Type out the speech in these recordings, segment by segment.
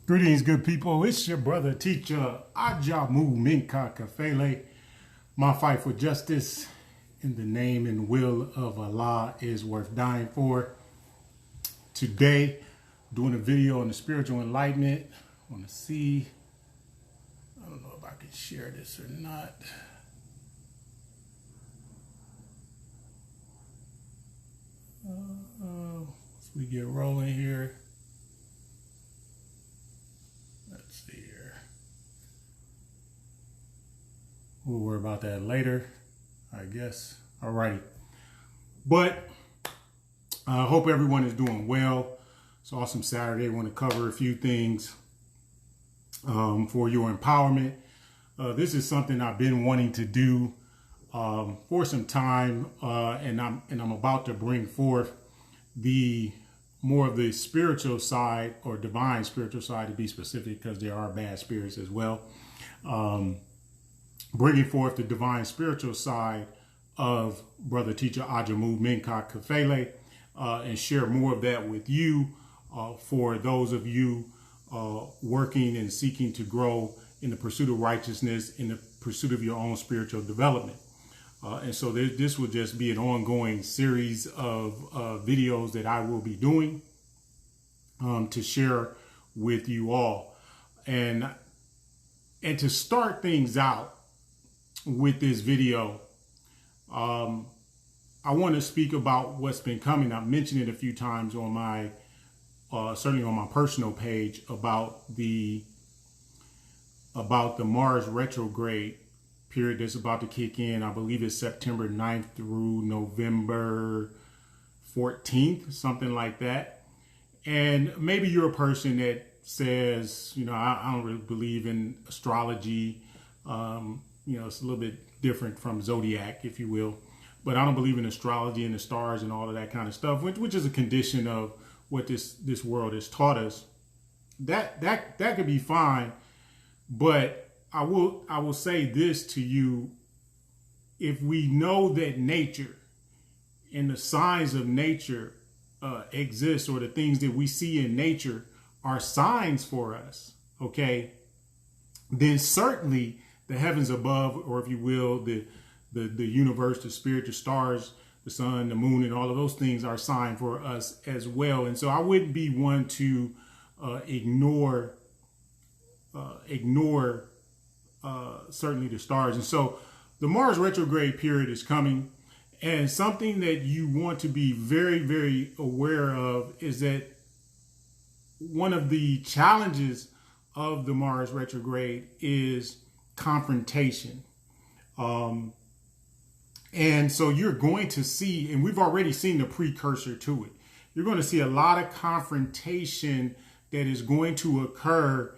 Greetings, good people. It's your brother teacher Ajamu Minka Kafele. My fight for justice in the name and will of Allah is worth dying for. Today, doing a video on the spiritual enlightenment. I want to see. I don't know if I can share this or not. As we get rolling here. Let's see here. We'll worry about that later, I guess. Alrighty. But I hope everyone is doing well. It's an awesome Saturday. I want to cover a few things for your empowerment. This is something I've been wanting to do for some time, and I'm about to bring forth the more of the spiritual side, or divine spiritual side to be specific, because there are bad spirits as well. Bringing forth the divine spiritual side of brother teacher Ajamu Minka Kafele, and share more of that with you for those of you working and seeking to grow in the pursuit of righteousness, in the pursuit of your own spiritual development. And so this will just be an ongoing series of videos that I will be doing to share with you all. And to start things out with this video, I want to speak about what's been coming. I've mentioned it a few times on my, certainly on my personal page, about the Mars retrograde period that's about to kick in. I believe it's September 9th through November 14th, something like that. And maybe you're a person that says, you know, I don't really believe in astrology. It's a little bit different from zodiac, if you will. But I don't believe in astrology and the stars and all of that kind of stuff, which is a condition of what this world has taught us. That could be fine, but I will say this to you: if we know that nature and the signs of nature exist, or the things that we see in nature are signs for us, okay, then certainly the heavens above, or if you will, the universe, the spirit, the stars, the sun, the moon, and all of those things are a sign for us as well. And so I wouldn't be one to ignore certainly the stars. And so the Mars retrograde period is coming, and something that you want to be very, very aware of is that one of the challenges of the Mars retrograde is confrontation. And so you're going to see, and we've already seen the precursor to it, you're going to see a lot of confrontation that is going to occur,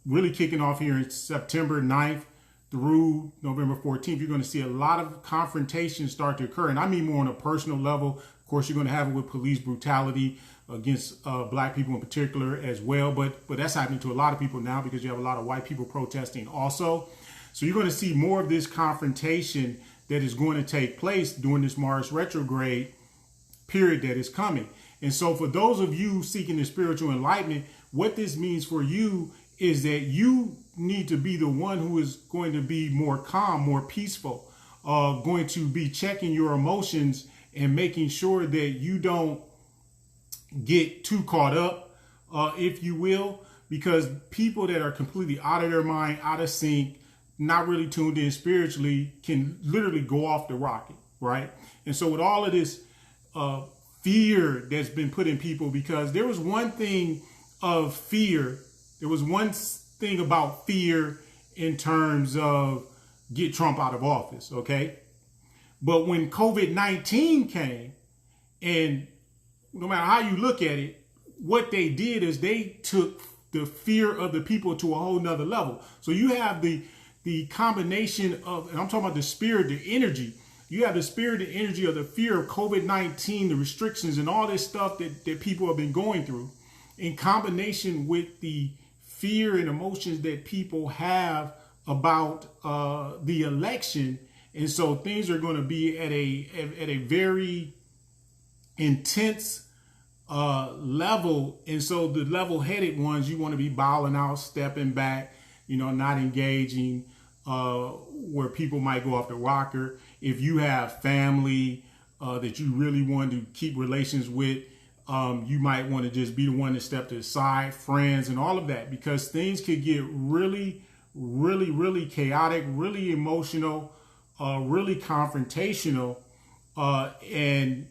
really kicking off here in September 9th through November 14th. You're going to see a lot of confrontations start to occur. And I mean more on a personal level. Of course, you're going to have it with police brutality against black people in particular as well. But that's happening to a lot of people now, because you have a lot of white people protesting also. So you're going to see more of this confrontation that is going to take place during this Mars retrograde period that is coming. And so for those of you seeking the spiritual enlightenment, what this means for you is that you need to be the one who is going to be more calm, more peaceful, going to be checking your emotions and making sure that you don't get too caught up, if you will, because people that are completely out of their mind, out of sync, not really tuned in spiritually, can literally go off the rocket, right? And so with all of this fear that's been put in people, because there was one thing of fear, there was one thing about fear in terms of get Trump out of office, okay? But when COVID-19 came, and no matter how you look at it, what they did is they took the fear of the people to a whole nother level. So you have the combination of, and I'm talking about the spirit, the energy. You have the spirit and energy of the fear of COVID-19, the restrictions and all this stuff that people have been going through, in combination with the fear and emotions that people have about the election. And so things are going to be at a very intense level. And so the level-headed ones, you want to be bowing out, stepping back, not engaging, where people might go off the rocker. If you have family that you really want to keep relations with, you might want to just be the one to step to the side, friends and all of that, because things could get really, really, really chaotic, really emotional, really confrontational. And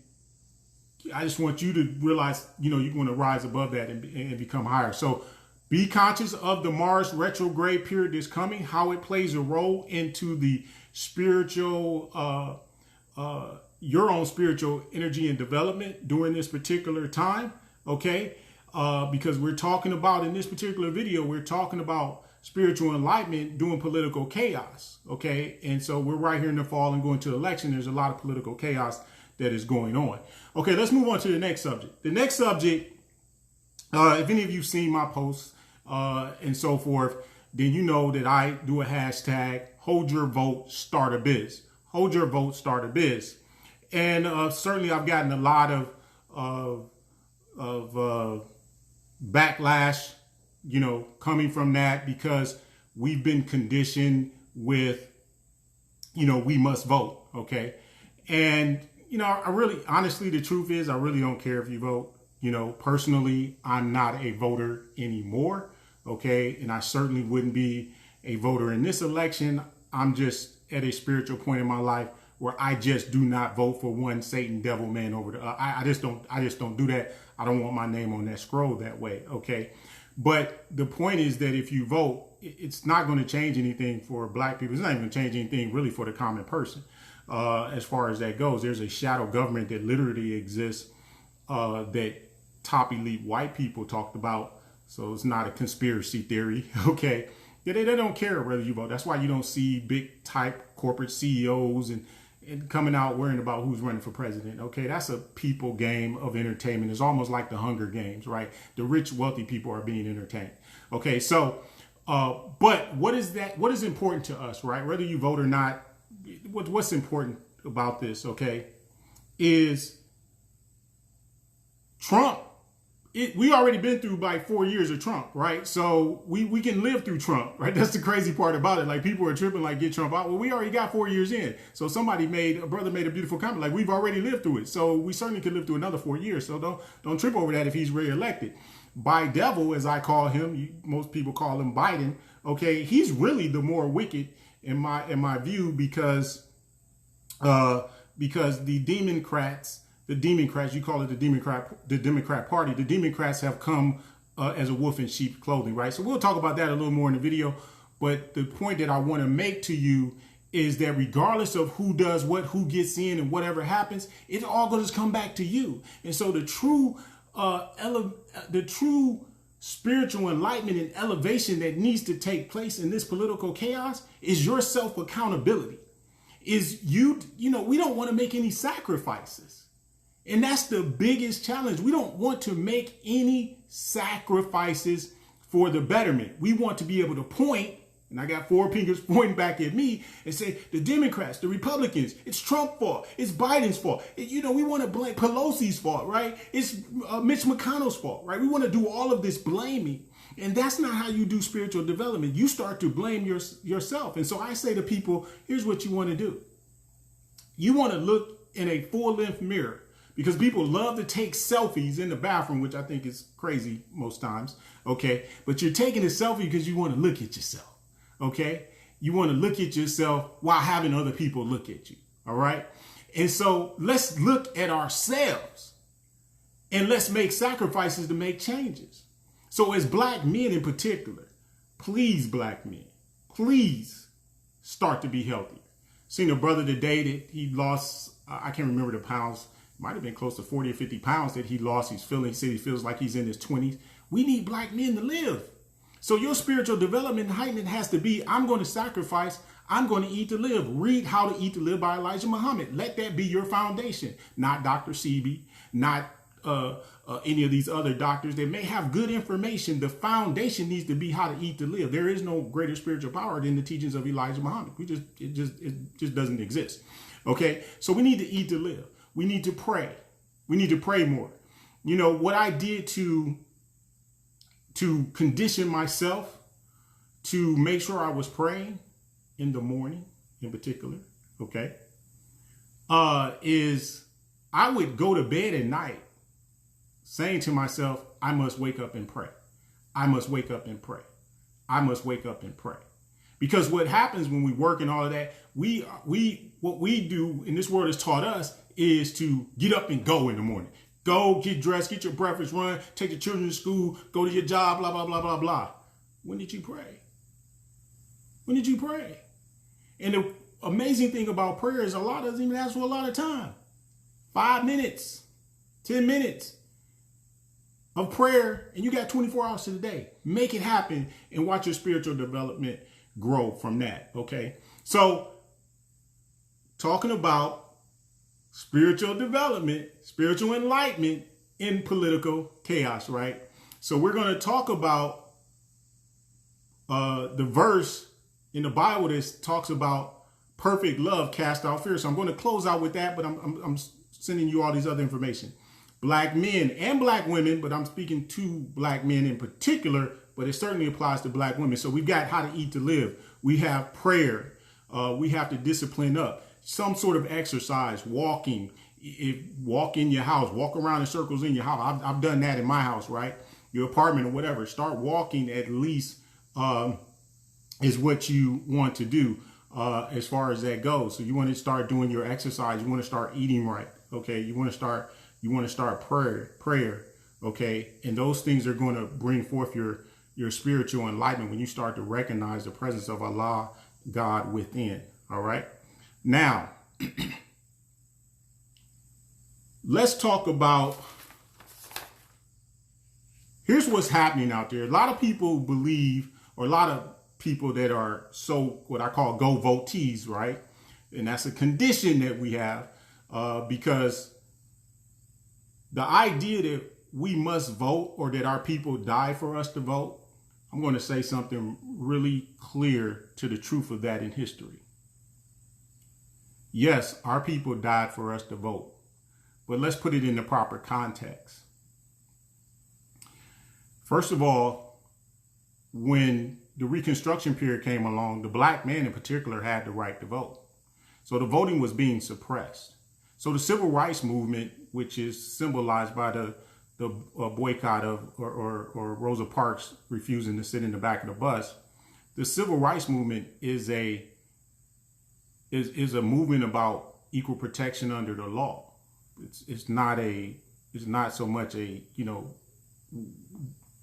I just want you to realize, you want to rise above that and become higher. So be conscious of the Mars retrograde period that's coming, how it plays a role into the spiritual, your own spiritual energy and development during this particular time. Okay. Because we're talking about, in this particular video, we're talking about spiritual enlightenment doing political chaos. Okay. And so we're right here in the fall and going to election. There's a lot of political chaos that is going on. Okay. Let's move on to the next subject. The next subject, if any of you've seen my posts, and so forth, then you know that I do a hashtag, hold your vote, start a biz. Hold your vote, start a biz. And certainly I've gotten a lot of backlash, coming from that, because we've been conditioned with, we must vote. Okay. And, I really, honestly, the truth is, I really don't care if you vote. Personally, I'm not a voter anymore. Okay. And I certainly wouldn't be a voter in this election. I'm just at a spiritual point in my life where I just do not vote for one Satan devil man over the, I just don't do that. I don't want my name on that scroll that way. Okay. But the point is that if you vote, it's not going to change anything for black people. It's not even going to change anything really for the common person. As far as that goes, there's a shadow government that literally exists, that top elite white people talked about. So it's not a conspiracy theory. Okay. They don't care whether you vote. That's why you don't see big type corporate CEOs and coming out worrying about who's running for president. Okay. That's a people game of entertainment. It's almost like the Hunger Games, right? The rich, wealthy people are being entertained. Okay. So, but what is that? What is important to us, right? Whether you vote or not, what's important about this, okay, is Trump. We already been through like 4 years of Trump, right? So we can live through Trump, right? That's the crazy part about it. Like, people are tripping, like, get Trump out. Well, we already got 4 years in. So a brother made a beautiful comment, like, we've already lived through it. So we certainly could live through another 4 years. So don't trip over that if he's reelected. By devil, as I call him, most people call him Biden. Okay, he's really the more wicked in my view, because the Democrats, you call it the Democrat Party, the Democrats have come as a wolf in sheep's clothing, right? So we'll talk about that a little more in the video. But the point that I want to make to you is that regardless of who does what, who gets in, and whatever happens, it's all going to come back to you. And so the true spiritual enlightenment and elevation that needs to take place in this political chaos is your self-accountability. We don't want to make any sacrifices. And that's the biggest challenge. We don't want to make any sacrifices for the betterment. We want to be able to point, and I got four fingers pointing back at me, and say, the Democrats, the Republicans, it's Trump's fault. It's Biden's fault. We want to blame Pelosi's fault, right? It's Mitch McConnell's fault, right? We want to do all of this blaming. And that's not how you do spiritual development. You start to blame yourself. And so I say to people, here's what you want to do. You want to look in a full-length mirror, because people love to take selfies in the bathroom, which I think is crazy most times. Okay. But you're taking a selfie because you want to look at yourself. Okay. You want to look at yourself while having other people look at you. All right. And so let's look at ourselves and let's make sacrifices to make changes. So as black men in particular, please, black men, please start to be healthier. Seen a brother today that he lost, I can't remember the pounds, might have been close to 40 or 50 pounds that he lost. He said he feels like he's in his 20s. We need black men to live. So your spiritual development and heightening has to be, I'm going to sacrifice. I'm going to eat to live. Read How to Eat to Live by Elijah Muhammad. Let that be your foundation. Not Dr. Sebi, not any of these other doctors that may have good information. The foundation needs to be how to eat to live. There is no greater spiritual power than the teachings of Elijah Muhammad. It just doesn't exist. Okay. So we need to eat to live. We need to pray. We need to pray more. what I did to condition myself to make sure I was praying in the morning in particular, okay, is I would go to bed at night saying to myself, I must wake up and pray. I must wake up and pray. I must wake up and pray. Because what happens when we work and all of that, what we do, and this word has taught us, is to get up and go in the morning. Go, get dressed, get your breakfast, run, take the children to school, go to your job, blah, blah, blah, blah, blah. When did you pray? When did you pray? And the amazing thing about prayer is a lot doesn't even ask for a lot of time. 5 minutes, 10 minutes of prayer, and you got 24 hours to the day. Make it happen and watch your spiritual development grow from that, okay? So, talking about spiritual development, spiritual enlightenment in political chaos, right? So we're going to talk about the verse in the Bible that talks about perfect love cast out fear. So I'm going to close out with that, but I'm sending you all these other information. Black men and black women, but I'm speaking to black men in particular, but it certainly applies to black women. So we've got how to eat to live. We have prayer. We have to discipline up. Some sort of exercise, walking, walk in your house, walk around in circles in your house. I've done that in my house, right? Your apartment or whatever. Start walking at least is what you want to do as far as that goes. So you want to start doing your exercise. You want to start eating right. Okay. You want to start prayer. Okay. And those things are going to bring forth your spiritual enlightenment when you start to recognize the presence of Allah, God within. All right. Now, let's talk about, here's what's happening out there. A lot of people believe, or a lot of people that are what I call go votees, right? And that's a condition that we have because the idea that we must vote or that our people die for us to vote, I'm going to say something really clear to the truth of that in history. Yes, our people died for us to vote, but let's put it in the proper context. First of all, when the Reconstruction period came along, the black man in particular had the right to vote. So the voting was being suppressed. So the civil rights movement, which is symbolized by the boycott of or Rosa Parks refusing to sit in the back of the bus, the civil rights movement is a movement about equal protection under the law. It's not so much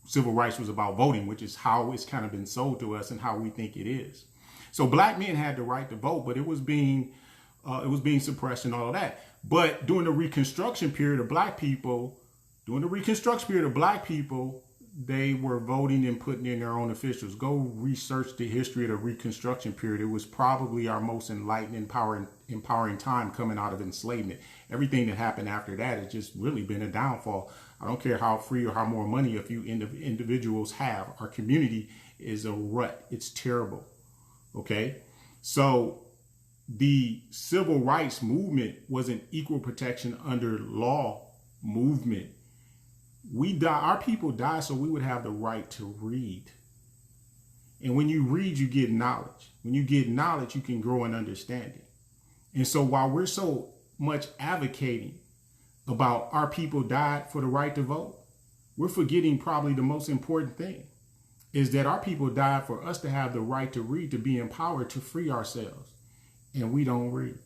civil rights was about voting, which is how it's kind of been sold to us and how we think it is. So black men had the right to vote, but it was being suppressed and all of that. But during the Reconstruction period of black people, they were voting and putting in their own officials. Go research the history of the Reconstruction period. It was probably our most enlightened, empowering time coming out of enslavement. Everything that happened after that has just really been a downfall. I don't care how free or how more money a few individuals have. Our community is a rut. It's terrible. Okay? So the civil rights movement was an equal protection under law movement. Our people died so we would have the right to read. And when you read, you get knowledge. When you get knowledge, you can grow in understanding. And so while we're so much advocating about our people died for the right to vote, we're forgetting probably the most important thing is that our people died for us to have the right to read, to be empowered, to free ourselves. And we don't read.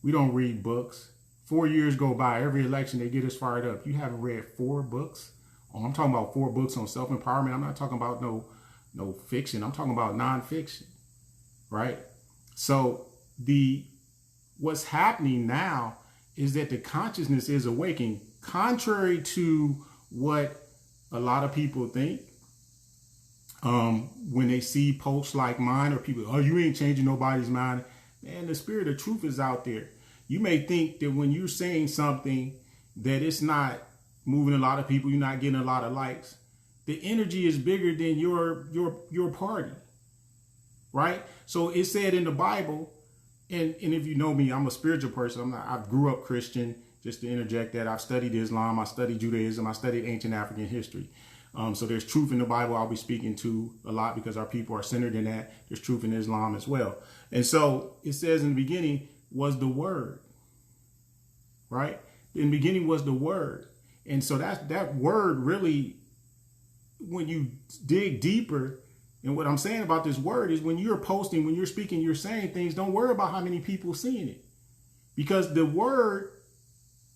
We don't read books. 4 years go by, every election, they get us fired up. You haven't read 4 books? Oh, I'm talking about 4 books on self-empowerment. I'm not talking about no fiction. I'm talking about nonfiction, right? So what's happening now is that the consciousness is awakening, contrary to what a lot of people think. When they see posts like mine or people, oh, you ain't changing nobody's mind. Man, the spirit of truth is out there. You may think that when you're saying something that it's not moving a lot of people, you're not getting a lot of likes. The energy is bigger than your party, right? So it said in the Bible, and if you know me, I'm a spiritual person. I grew up Christian, just to interject that. I've studied Islam, I studied Judaism, I studied ancient African history. So there's truth in the Bible I'll be speaking to a lot because our people are centered in that. There's truth in Islam as well. And so it says in the beginning was the Word, right? In the beginning was the Word. And so that word really, when you dig deeper, and what I'm saying about this word is when you're posting, when you're speaking, you're saying things, don't worry about how many people seeing it. Because the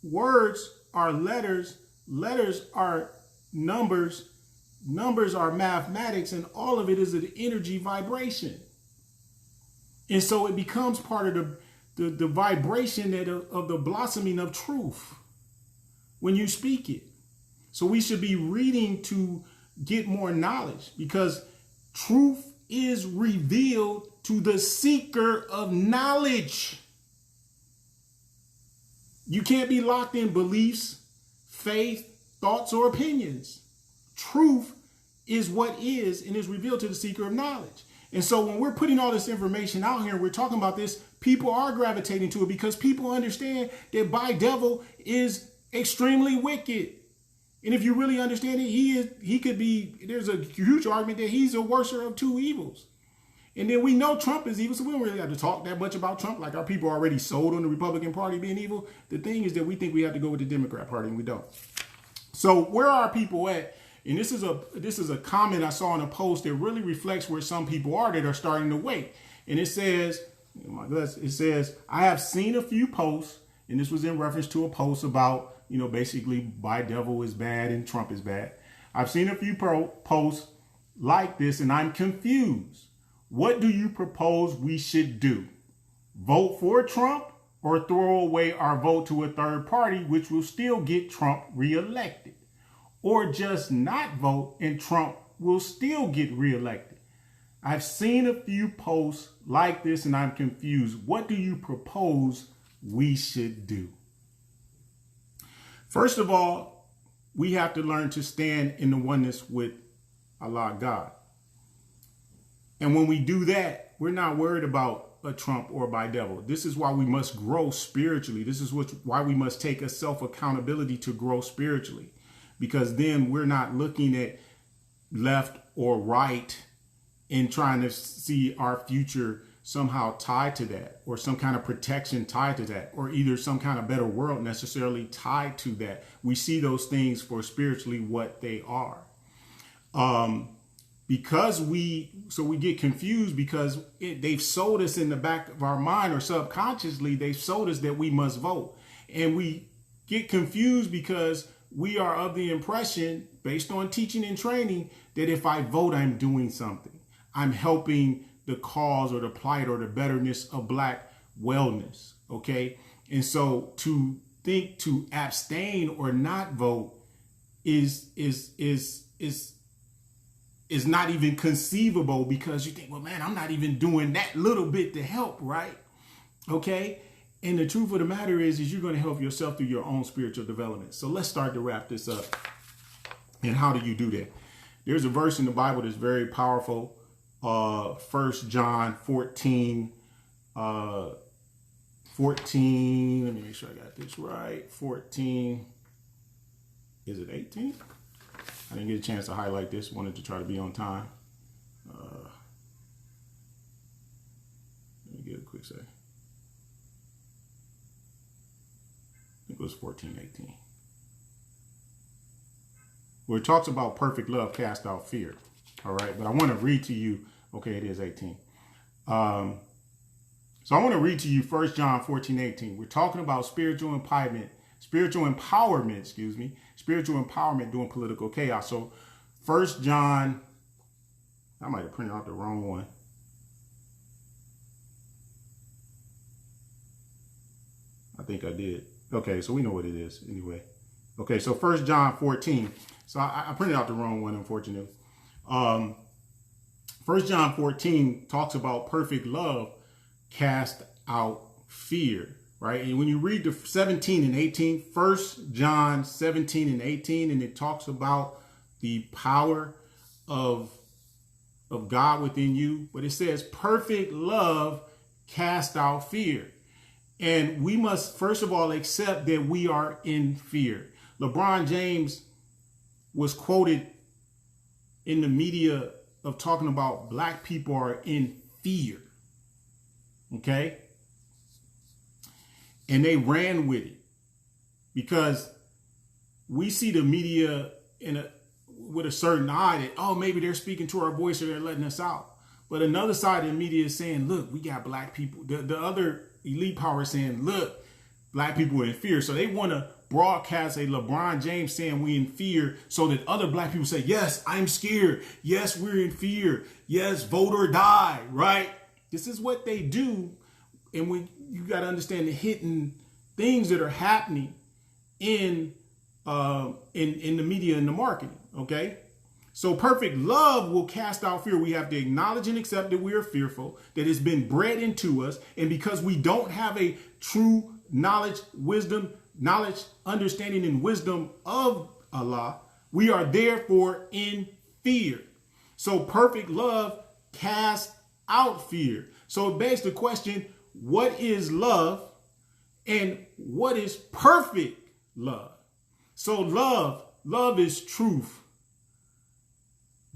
words are letters, letters are numbers, numbers are mathematics, and all of it is an energy vibration. And so it becomes part of the vibration of the blossoming of truth when you speak it. So we should be reading to get more knowledge, because truth is revealed to the seeker of knowledge. You can't be locked in beliefs, faith, thoughts, or opinions. Truth is what is and is revealed to the seeker of knowledge. And so when we're putting all this information out here and we're talking about this, people are gravitating to it because people understand that by devil is extremely wicked. And if you really understand it, there's a huge argument that he's a worser of two evils. And then we know Trump is evil, so we don't really have to talk that much about Trump. Like, our people are already sold on the Republican Party being evil. The thing is that we think we have to go with the Democrat Party, and we don't. So where are people at? And this is a comment I saw in a post that really reflects where some people are that are starting to wait. And it says, I have seen a few posts, and this was in reference to a post about, basically by devil is bad and Trump is bad. I've seen a few posts like this, and I'm confused. What do you propose we should do? Vote for Trump or throw away our vote to a third party, which will still get Trump reelected? Or just not vote and Trump will still get reelected? I've seen a few posts like this and I'm confused. What do you propose we should do? First of all, we have to learn to stand in the oneness with Allah God. And when we do that, we're not worried about a Trump or by devil. This is why we must grow spiritually. This is why we must take a self-accountability to grow spiritually. Because then we're not looking at left or right and trying to see our future somehow tied to that, or some kind of protection tied to that, or either some kind of better world necessarily tied to that. We see those things for spiritually what they are. Because we get confused because they've sold us in the back of our mind, or subconsciously they've sold us that we must vote. And we get confused because we are of the impression, based on teaching and training, that if I vote, I'm doing something. I'm helping the cause or the plight or the betterness of Black wellness. Okay. And so to think to abstain or not vote is not even conceivable, because you think, well, man, I'm not even doing that little bit to help, right? Okay. And the truth of the matter is you're going to help yourself through your own spiritual development. So let's start to wrap this up. And how do you do that? There's a verse in the Bible that's very powerful. 1 John 14, 14. Let me make sure I got this right. 14. Is it 18? I didn't get a chance to highlight this. Wanted to try to be on time. Let me get a quick say. I think it was 14, 18. Where it talks about perfect love cast out fear. All right. But I want to read to you. Okay, it is 18. So I want to read to you 1 John 14, 18. We're talking about spiritual empowerment, during political chaos. So 1 John, I might have printed out the wrong one. I think I did. Okay, so we know what it is anyway. Okay, so 1 John 14. So I printed out the wrong one, unfortunately. 1 John 14 talks about perfect love cast out fear, right? And when you read the 17 and 18, 1 John 17 and 18, and it talks about the power of God within you, but it says perfect love cast out fear. And we must, first of all, accept that we are in fear. LeBron James was quoted in the media of talking about black people are in fear. Okay? And they ran with it because we see the media with a certain eye that, oh, maybe they're speaking to our voice or they're letting us out. But another side of the media is saying, look, we got black people. The other elite power is saying, look, black people are in fear. So they want to broadcast a LeBron James saying we in fear so that other black people say, yes, I'm scared. Yes, we're in fear. Yes, vote or die, right? This is what they do. And when you got to understand the hidden things that are happening in the media and the marketing, okay? So perfect love will cast out fear. We have to acknowledge and accept that we are fearful, that it's been bred into us. And because we don't have a true knowledge, understanding and wisdom of Allah, we are therefore in fear. So perfect love casts out fear. So it begs the question, what is love and what is perfect love? So love is truth,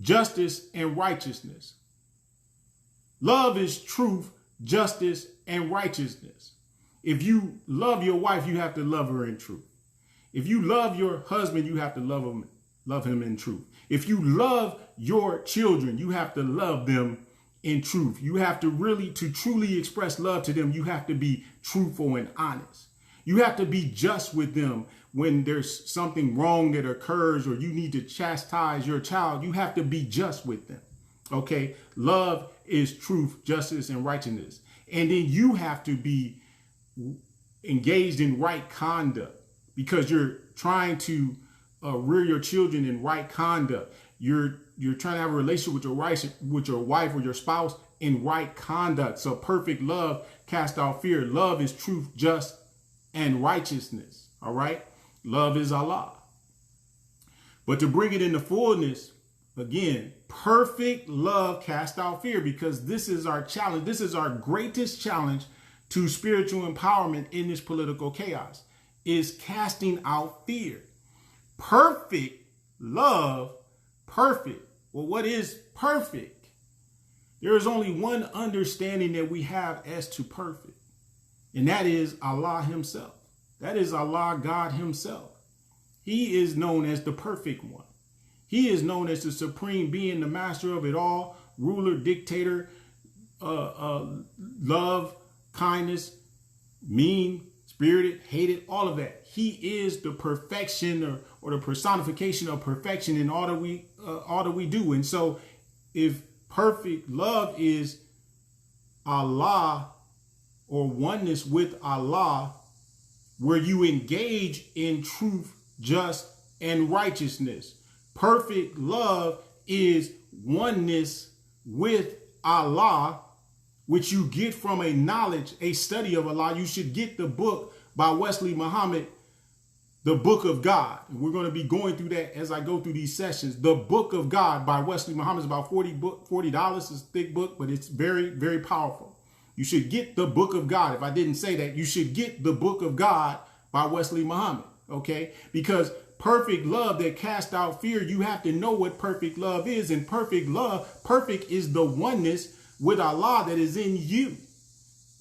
justice, and righteousness. Love is truth, justice, and righteousness. If you love your wife, you have to love her in truth. If you love your husband, you have to love him in truth. If you love your children, you have to love them in truth. You have to truly express love to them, you have to be truthful and honest. You have to be just with them when there's something wrong that occurs or you need to chastise your child. You have to be just with them. Okay? Love is truth, justice, and righteousness. And then you have to be engaged in right conduct because you're trying to rear your children in right conduct. You're trying to have a relationship with your wife or your spouse in right conduct. So perfect love casts out fear. Love is truth, just, and righteousness. All right? Love is Allah. But to bring it into fullness, again, perfect love casts out fear because this is our challenge. This is our greatest challenge to spiritual empowerment in this political chaos, is casting out fear. Perfect love, perfect. Well, what is perfect? There is only one understanding that we have as to perfect, and that is Allah himself. That is Allah, God himself. He is known as the perfect one. He is known as the supreme being, the master of it all, ruler, dictator, love, kindness, mean, spirited, hated, all of that. He is the perfection or the personification of perfection in all that we do. And so if perfect love is Allah or oneness with Allah, where you engage in truth, just, and righteousness. Perfect love is oneness with Allah, which you get from a knowledge, a study of Allah. You should get the book by Wesley Muhammad, The Book of God. And we're going to be going through that as I go through these sessions. The Book of God by Wesley Muhammad is about $40. It's a thick book, but it's very, very powerful. You should get the Book of God. If I didn't say that, you should get the Book of God by Wesley Muhammad. Okay? Because perfect love that casts out fear, you have to know what perfect love is. And perfect love, perfect is the oneness with Allah that is in you.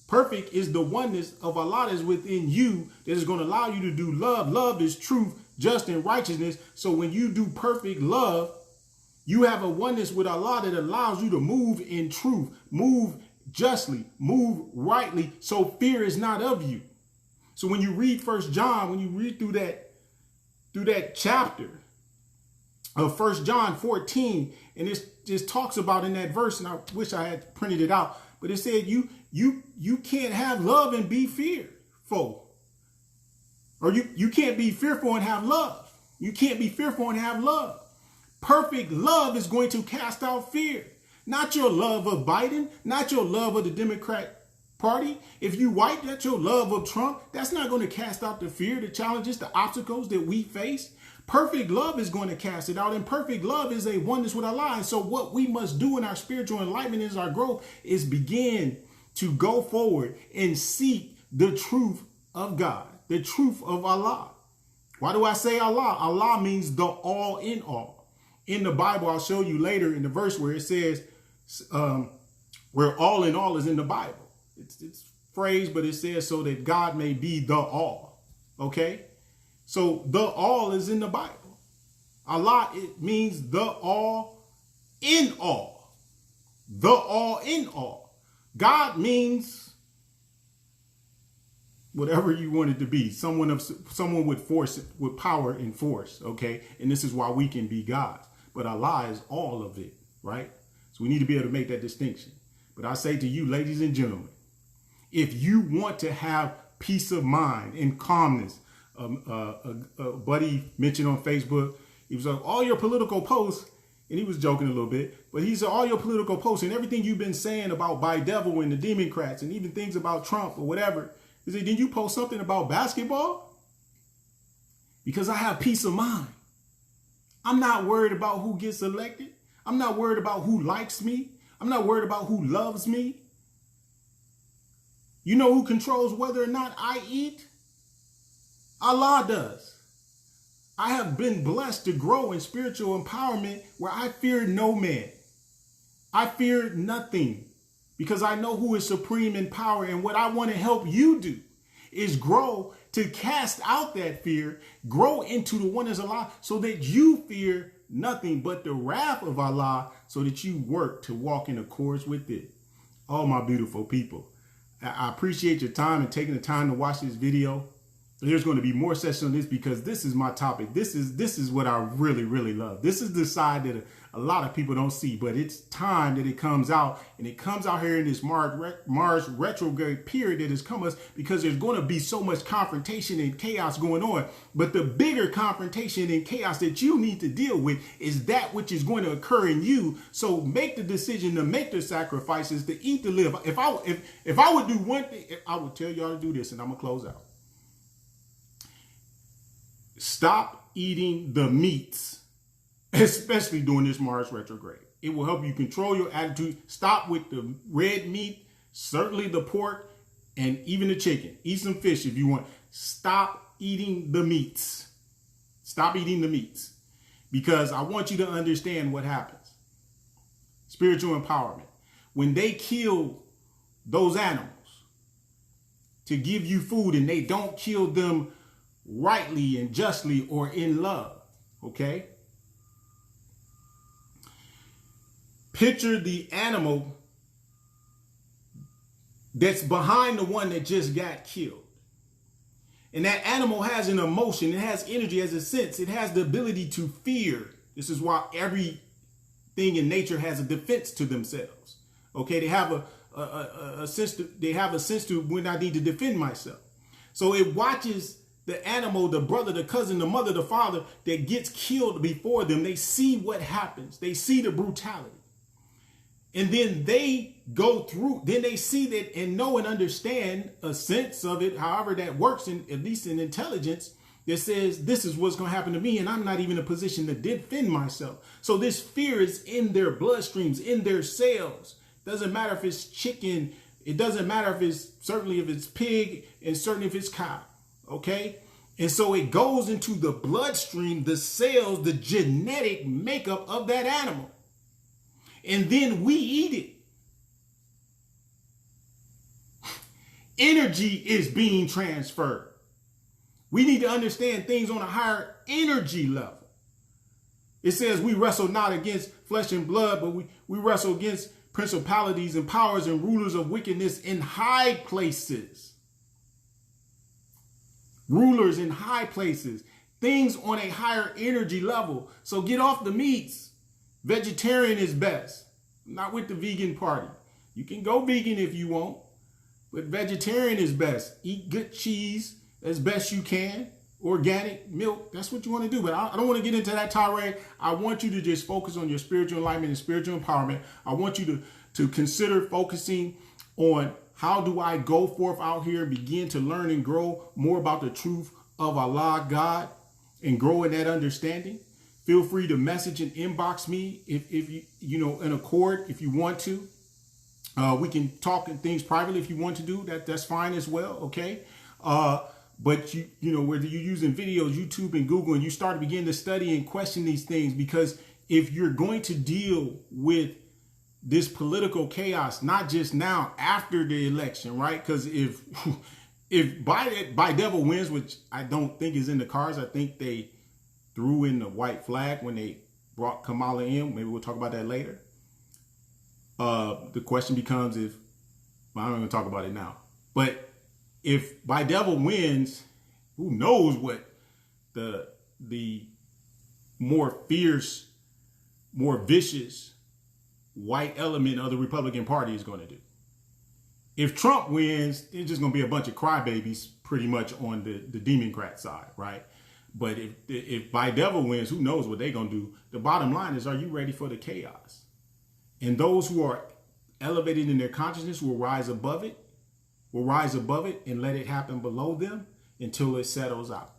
Perfect is the oneness of Allah that is within you that is going to allow you to do love. Love is truth, just, and righteousness. So when you do perfect love, you have a oneness with Allah that allows you to move in truth, move justly, move rightly, so fear is not of you. So when you read 1 John, when you read through that chapter of 1 John 14, and it just talks about in that verse, and I wish I had printed it out, but it said you can't have love and be fearful. Or you can't be fearful and have love. You can't be fearful and have love. Perfect love is going to cast out fear. Not your love of Biden, not your love of the Democrat Party. If you white, that's your love of Trump. That's not going to cast out the fear, the challenges, the obstacles that we face. Perfect love is going to cast it out, and perfect love is a oneness with Allah. And so what we must do in our spiritual enlightenment is our growth is begin to go forward and seek the truth of God, the truth of Allah. Why do I say Allah? Allah means the all in all. In the Bible, I'll show you later in the verse where it says, where all in all is in the Bible. It's phrased, but it says so that God may be the all. Okay? So the all is in the Bible. Allah, it means the all in all. The all in all. God means whatever you want it to be. Someone with force, with power and force. Okay? And this is why we can be God. But Allah is all of it, right? So we need to be able to make that distinction. But I say to you, ladies and gentlemen, if you want to have peace of mind and calmness, a buddy mentioned on Facebook, he was like, all your political posts, and he was joking a little bit, but he said all your political posts and everything you've been saying about Bi-Devil and the Democrats and even things about Trump or whatever, he said, did you post something about basketball? Because I have peace of mind. I'm not worried about who gets elected. I'm not worried about who likes me. I'm not worried about who loves me. You know who controls whether or not I eat? Allah does. I have been blessed to grow in spiritual empowerment where I fear no man. I fear nothing because I know who is supreme in power. And what I want to help you do is grow to cast out that fear, grow into the oneness of Allah so that you fear nothing but the wrath of Allah so that you work to walk in accordance with it. Oh, my beautiful people. I appreciate your time and taking the time to watch this video. There's going to be more sessions on this because this is my topic. This is what I really, really love. This is the side that a lot of people don't see, but it's time that it comes out, and it comes out here in this Mars retrograde period that has come us because there's going to be so much confrontation and chaos going on. But the bigger confrontation and chaos that you need to deal with is that which is going to occur in you. So make the decision to make the sacrifices, to eat, to live. If I would do one thing, I would tell y'all to do this, and I'm going to close out. Stop eating the meats, especially during this Mars retrograde. It will help you control your attitude. Stop with the red meat, certainly the pork, and even the chicken. Eat some fish if you want. Stop eating the meats. Stop eating the meats. Because I want you to understand what happens. Spiritual empowerment. When they kill those animals to give you food and they don't kill them rightly and justly or in love, okay? Picture the animal that's behind the one that just got killed. And that animal has an emotion, it has energy, it has a sense, it has the ability to fear. This is why everything in nature has a defense to themselves. Okay, they have a sense to when I need to defend myself. So it watches the animal, the brother, the cousin, the mother, the father that gets killed before them. They see what happens. They see the brutality. And then they go through, then they see that and know and understand a sense of it, however that works, at least in intelligence, that says this is what's going to happen to me and I'm not even in a position to defend myself. So this fear is in their bloodstreams, in their cells. Doesn't matter if it's chicken. It doesn't matter certainly if it's pig, and certainly if it's cow. Okay? And so it goes into the bloodstream, the cells, the genetic makeup of that animal. And then we eat it. Energy is being transferred. We need to understand things on a higher energy level. It says we wrestle not against flesh and blood, but we wrestle against principalities and powers and rulers of wickedness in high places. Rulers in high places, things on a higher energy level. So get off the meats. Vegetarian is best. I'm not with the vegan party. You can go vegan if you want, but vegetarian is best. Eat good cheese as best you can. Organic milk, that's what you want to do. But I don't want to get into that tirade. I want you to just focus on your spiritual enlightenment and spiritual empowerment. I want you to consider focusing on how do I go forth out here and begin to learn and grow more about the truth of Allah, God, and grow in that understanding. Feel free to message and inbox me if you know, in accord, if you want to. We can talk things privately if you want to do that. That's fine as well. Okay. But you know, whether you're using videos, YouTube and Google, and you start to begin to study and question these things, because if you're going to deal with this political chaos, not just now after the election, right? Because if Biden wins, which I don't think is in the cards, I think they threw in the white flag when they brought Kamala in. Maybe we'll talk about that later. The question becomes I'm not going to talk about it now, but if Biden wins, who knows what the more fierce, more vicious white element of the Republican Party is going to do. If Trump wins, it's just going to be a bunch of crybabies pretty much on the Democrat side, right? But if Biden wins, who knows what they're going to do? The bottom line is, are you ready for the chaos? And those who are elevated in their consciousness will rise above it and let it happen below them until it settles out.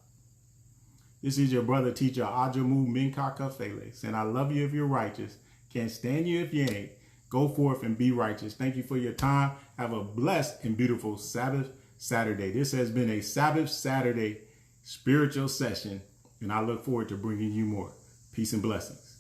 This is your brother teacher, Ajamu Minkaka Feles. And I love you if you're righteous. Can't stand you if you ain't. Go forth and be righteous. Thank you for your time. Have a blessed and beautiful Sabbath Saturday. This has been a Sabbath Saturday spiritual session, and I look forward to bringing you more. Peace and blessings.